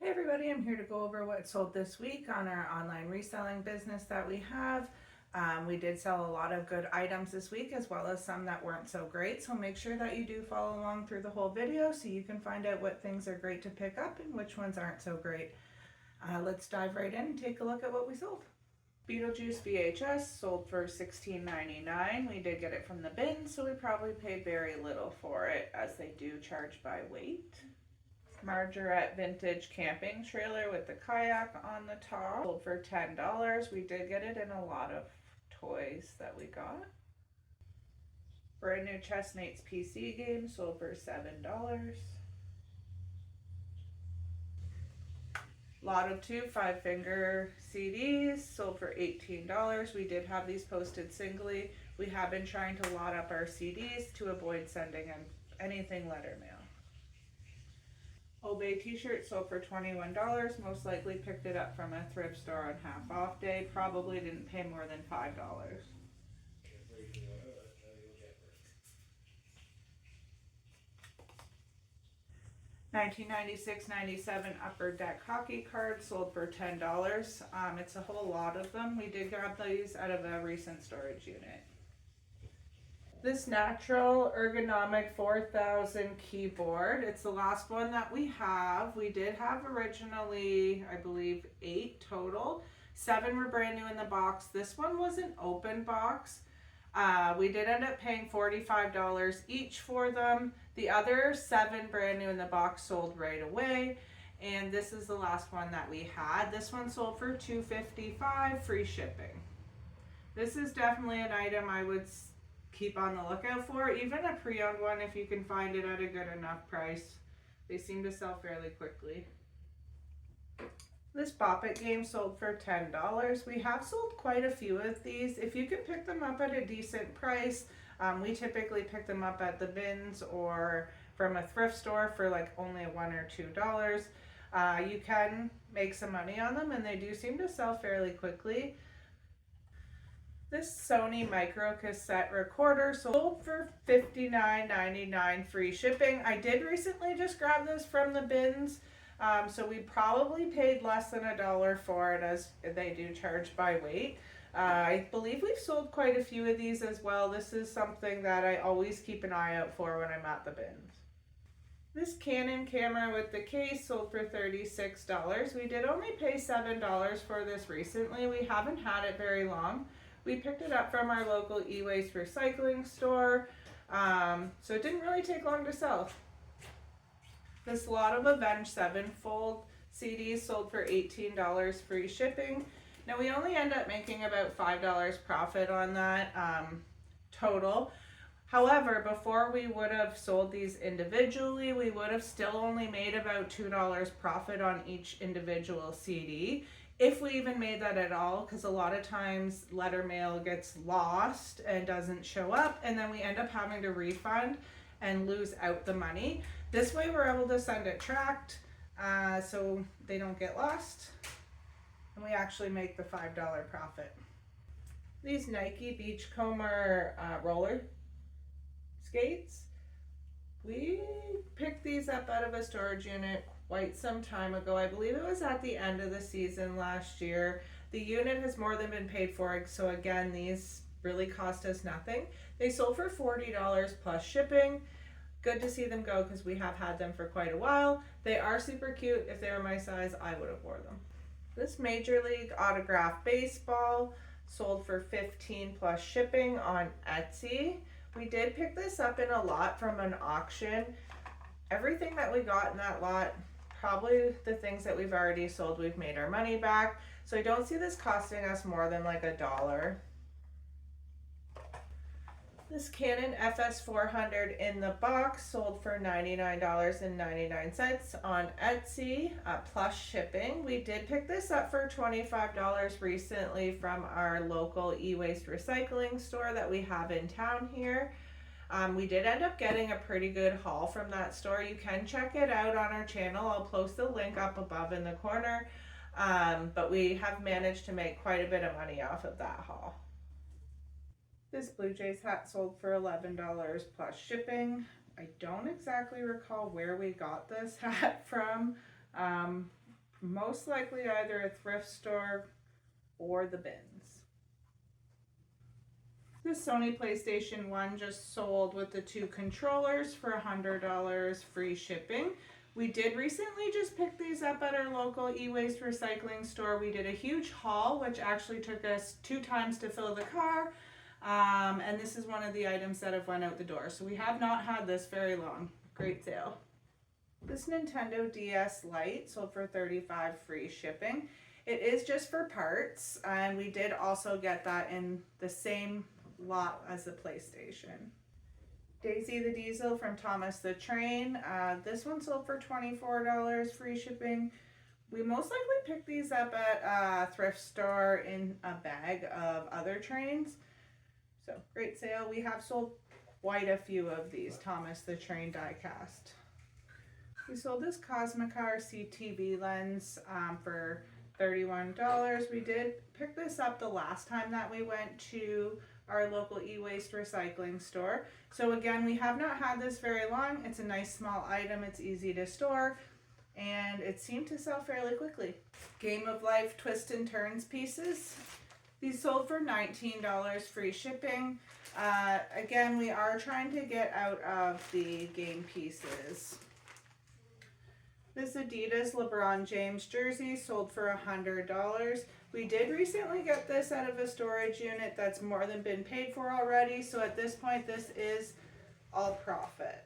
Hey everybody, I'm here to go over what sold this week on our online reselling business that we have. We did sell a lot of good items this week as well as some that weren't so great, so make sure that you do follow along through the whole video so you can find out what things are great to pick up and which ones aren't so great. Let's dive right in and take a look at what we sold. Beetlejuice VHS sold for $16.99. We did get it from the bin, so we probably paid very little for it as they do charge by weight. Margarette vintage camping trailer with the kayak on the top sold for $10. We did get it in a lot of toys that we got. Brand new Chestnate's PC game sold for $7. Lot of 2 5-finger CDs sold for $18. We did have these posted singly. We have been trying to lot up our CDs to avoid sending anything letter mail. eBay t-shirt sold for $21. Most likely picked it up from a thrift store on half off day. Probably didn't pay more than $5. 1996-97 Upper Deck hockey cards sold for $10. It's a whole lot of them. We did grab these out of a recent storage unit. This natural ergonomic 4000 keyboard, it's the last one that we have. We did have originally, I believe, 8 total. 7 were brand new in the box. This one was an open box. We did end up paying $45 each for them. The other 7 brand new in the box sold right away. And this is the last one that we had. This one sold for $255, free shipping. This is definitely an item I would keep on the lookout for, even a pre-owned one if you can find it at a good enough price. They seem to sell fairly quickly. This Bop It game sold for $10. We have sold quite a few of these. If you can pick them up at a decent price, we typically pick them up at the bins or from a thrift store for like only $1 or $2. You can make some money on them and they do seem to sell fairly quickly. This Sony micro cassette recorder sold for $59.99 free shipping. I did recently just grab this from the bins, so we probably paid less than $1 for it as they do charge by weight. I believe we've sold quite a few of these as well. This is something that I always keep an eye out for when I'm at the bins. This Canon camera with the case sold for $36. We did only pay $7 for this recently. We haven't had it very long. We picked it up from our local e-waste recycling store, so it didn't really take long to sell. This lot of Avenged 7-fold CDs sold for $18 free shipping. Now we only end up making about $5 profit on that total. However, before we would have sold these individually, we would have still only made about $2 profit on each individual CD. If we even made that at all, because a lot of times letter mail gets lost and doesn't show up, and then we end up having to refund and lose out the money. This way we're able to send it tracked so they don't get lost, and we actually make the $5 profit. These Nike Beachcomber roller skates, we picked these up out of a storage unit quite some time ago. I believe it was at the end of the season last year. The unit has more than been paid for, so again, these really cost us nothing. They sold for $40 plus shipping. Good to see them go because we have had them for quite a while. They are super cute. If they were my size, I would have wore them. This Major League Autograph Baseball sold for $15 plus shipping on Etsy. We did pick this up in a lot from an auction. Everything that we got in that lot, probably the things that we've already sold, we've made our money back. So I don't see this costing us more than like $1. This Canon FS400 in the box sold for $99.99 on Etsy plus shipping. We did pick this up for $25 recently from our local e-waste recycling store that we have in town here. We did end up getting a pretty good haul from that store. You can check it out on our channel. I'll post the link up above in the corner. But we have managed to make quite a bit of money off of that haul. This Blue Jays hat sold for $11 plus shipping. I don't exactly recall where we got this hat from. most likely either a thrift store or the bins. This Sony PlayStation 1 just sold with the 2 controllers for $100 free shipping. We did recently just pick these up at our local e-waste recycling store. We did a huge haul, which actually took us 2 times to fill the car. And this is one of the items that have went out the door. So we have not had this very long. Great sale. This Nintendo DS Lite sold for $35 free shipping. It is just for parts, and we did also get that in the same lot as the PlayStation. Daisy the Diesel from Thomas the Train. This one sold for $24 free shipping. We most likely picked these up at a thrift store in a bag of other trains. So great sale. We have sold quite a few of these Thomas the Train die cast. We sold this Cosmicar CTV lens for $31. We did pick this up the last time that we went to our local e-waste recycling store. So again, we have not had this very long. It's a nice small item. It's easy to store, and it seemed to sell fairly quickly. Game of Life Twist and Turns pieces. These sold for $19 free shipping. Again, we are trying to get out of the game pieces. This Adidas LeBron James jersey sold for $100. We did recently get this out of a storage unit that's more than been paid for already, so at this point this is all profit.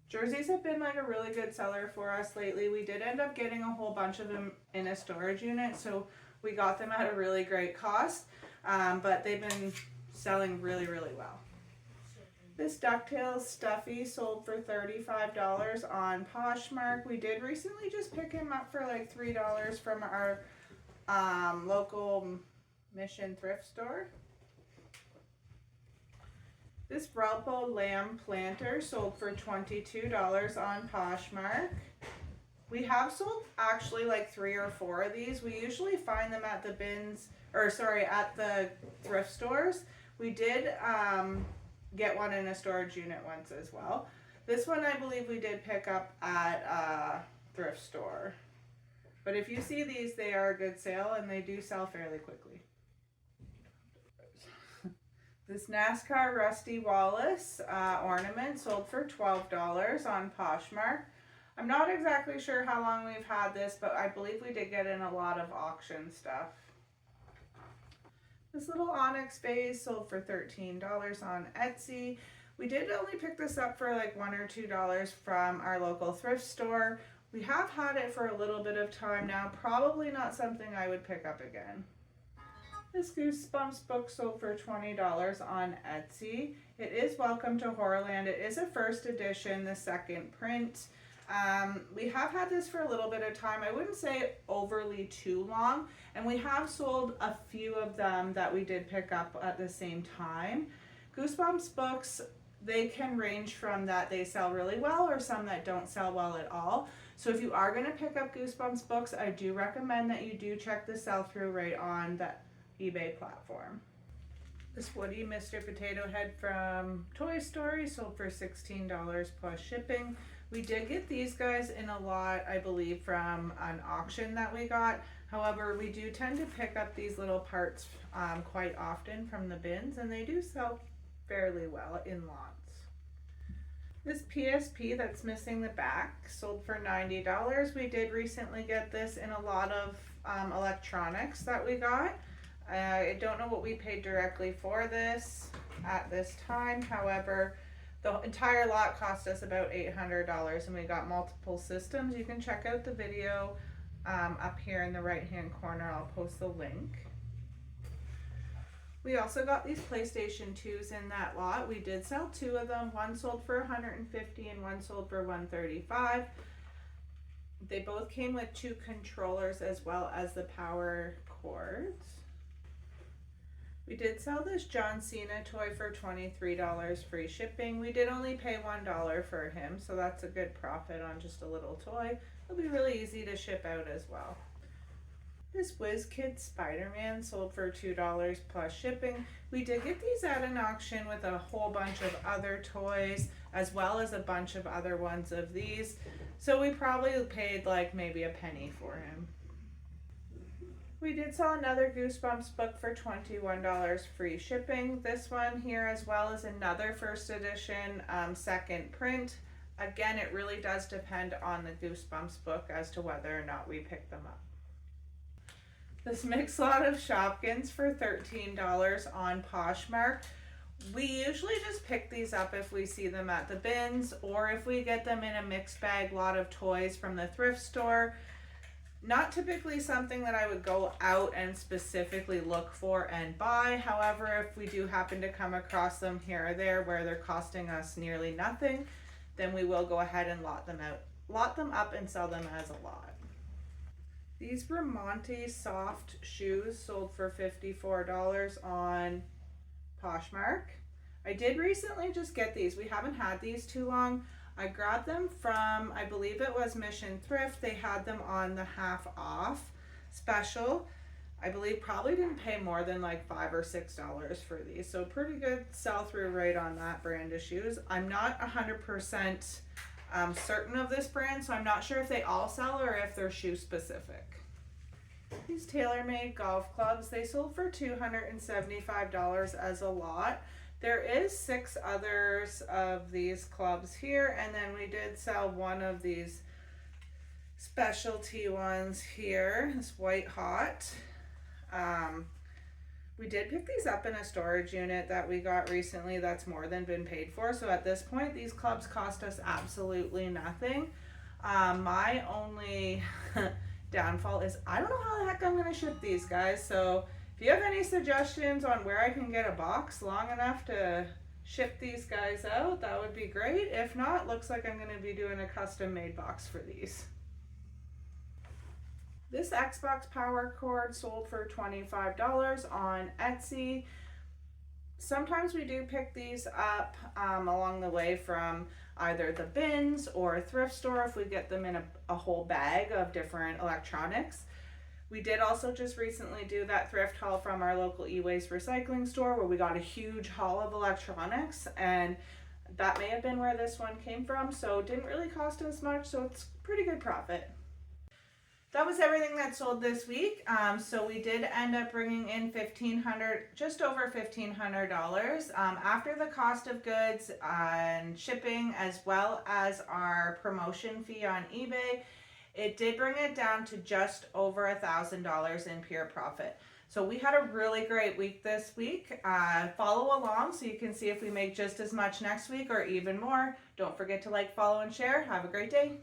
Jerseys have been like a really good seller for us lately. We did end up getting a whole bunch of them in a storage unit, so we got them at a really great cost, but they've been selling really, really well. This DuckTales Stuffy sold for $35 on Poshmark. We did recently just pick him up for like $3 from our local Mission thrift store. This Ralpo Lamb planter sold for $22 on Poshmark. We have sold actually like 3 or 4 of these. We usually find them at the at the thrift stores. We did get one in a storage unit once as well. This one I believe we did pick up at a thrift store. But if you see these, they are a good sale and they do sell fairly quickly. This NASCAR Rusty Wallace ornament sold for $12 on Poshmark. I'm not exactly sure how long we've had this, but I believe we did get in a lot of auction stuff. This little onyx vase sold for $13 on Etsy. We did only pick this up for like $1 or $2 from our local thrift store. We have had it for a little bit of time now. Probably not something I would pick up again. This Goosebumps book sold for $20 on Etsy. It is Welcome to Horrorland. It is a first edition, the second print. We have had this for a little bit of time. I wouldn't say overly too long, and we have sold a few of them that we did pick up at the same time. Goosebumps books, they can range from that they sell really well or some that don't sell well at all. So if you are going to pick up Goosebumps books, I do recommend that you do check the sell-through rate on that eBay platform. This Woody Mr. Potato Head from Toy Story sold for $16 plus shipping. We did get these guys in a lot, I believe, from an auction that we got. However, we do tend to pick up these little parts quite often from the bins, and they do sell fairly well in lots. This PSP that's missing the back sold for $90. We did recently get this in a lot of electronics that we got. I don't know what we paid directly for this at this time. However, the entire lot cost us about $800 and we got multiple systems. You can check out the video up here in the right hand corner. I'll post the link. We also got these PlayStation 2s in that lot. We did sell 2 of them. One sold for $150 and one sold for $135. They both came with 2 controllers as well as the power cords. We did sell this John Cena toy for $23 free shipping. We did only pay $1 for him, so that's a good profit on just a little toy. It'll be really easy to ship out as well. This WizKids Spider-Man sold for $2 plus shipping. We did get these at an auction with a whole bunch of other toys, as well as a bunch of other ones of these. So we probably paid like maybe a penny for him. We did sell another Goosebumps book for $21 free shipping. This one here as well as another first edition second print. Again, it really does depend on the Goosebumps book as to whether or not we pick them up. This mixed lot of Shopkins for $13 on Poshmark. We usually just pick these up if we see them at the bins or if we get them in a mixed bag lot of toys from the thrift store. Not typically something that I would go out and specifically look for and buy. However, if we do happen to come across them here or there where they're costing us nearly nothing, then we will go ahead and lot them up and sell them as a lot. These Bramante soft shoes sold for $54 on Poshmark. I did recently just get these. We haven't had these too long. I grabbed them from, I believe it was Mission Thrift. They had them on the half off special. I believe probably didn't pay more than like $5 or $6 for these. So pretty good sell through rate on that brand of shoes. I'm not 100% certain of this brand, so I'm not sure if they all sell or if they're shoe specific. These TaylorMade golf clubs, they sold for $275 as a lot. There is 6 others of these clubs here, and then we did sell one of these specialty ones here, this White Hot. We did pick these up in a storage unit that we got recently that's more than been paid for, so at this point these clubs cost us absolutely nothing. My only downfall is I don't know how the heck I'm going to ship these, guys, so if you have any suggestions on where I can get a box long enough to ship these guys out, that would be great. If not, looks like I'm going to be doing a custom made box for these. This Xbox power cord sold for $25 on Etsy. Sometimes we do pick these up along the way from either the bins or a thrift store if we get them in a whole bag of different electronics. We did also just recently do that thrift haul from our local e-waste recycling store where we got a huge haul of electronics, and that may have been where this one came from, so it didn't really cost us much, so it's pretty good profit. That was everything that sold this week. So we did end up bringing in just over $1,500 after the cost of goods and shipping, as well as our promotion fee on eBay. It did bring it down to just over $1,000 in pure profit. So we had a really great week this week. Follow along so you can see if we make just as much next week or even more. Don't forget to like, follow, and share. Have a great day.